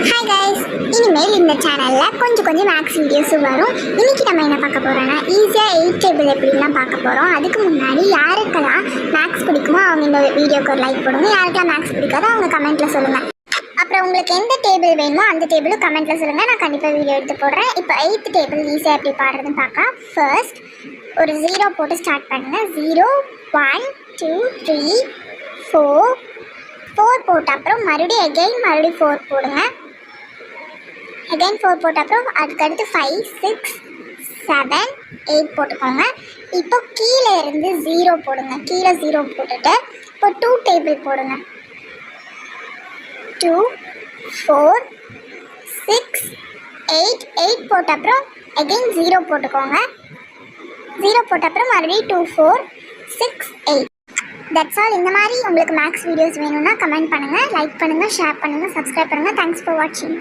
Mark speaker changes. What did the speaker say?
Speaker 1: Hi guys, இனிமேல் இந்த சேனலில் கொஞ்சம் மேக்ஸ் வீடியோஸும் வரும். இன்றைக்கி நம்ம என்ன பார்க்க போகிறோன்னா ஈஸியாக 8 டேபிள் எப்படிலாம் பார்க்க போகிறோம். அதுக்கு முன்னாடி யாருக்கெல்லாம் மேக்ஸ் பிடிக்குமோ அவங்க இந்த வீடியோக்கு ஒரு லைக் போடுங்க. யாருக்கெல்லாம் மேக்ஸ் பிடிக்காதோ அவங்க கமெண்ட்டில் சொல்லுங்கள். அப்புறம் உங்களுக்கு எந்த டேபிள் வேணுமோ அந்த டேபிளும் கமெண்ட்டில் சொல்லுங்கள். நான் கண்டிப்பாக வீடியோ எடுத்து போடுறேன். இப்போ 8th டேபிள் ஈஸியாக எப்படி பாடுறதுன்னு பார்க்கலாம். ஃபர்ஸ்ட் ஒரு 0 போட்டு ஸ்டார்ட் பண்ணுங்கள். 0 1 2 3 4 போட்ட அப்புறம் மறுபடியும் 4 போடுங்க. 4 போட்ட அப்புறம் அதுக்கடுத்து 5 6 7 8 போட்டுக்கோங்க. இப்போ கீழே இருந்து 0 போடுங்க. கீழே 0 போட்டுட்டு இப்போ 2 டேபிள் போடுங்க. 2 4 6 8 போட்ட அப்புறம் 0 போட்டுக்கோங்க. 0 போட்ட அப்புறம் மறுபடியும் 2 4 6 8. That's all. இந்த மாதிரி உங்களுக்கு மேக்ஸ் வீடியோஸ் வேணும்னா கமெண்ட் பண்ணுங்கள், லைக் பண்ணுங்கள், ஷேர் பண்ணுங்கள், சப்ஸ்கிரைப் பண்ணுங்கள். தேங்க்ஸ் ஃபார் வாட்சிங்.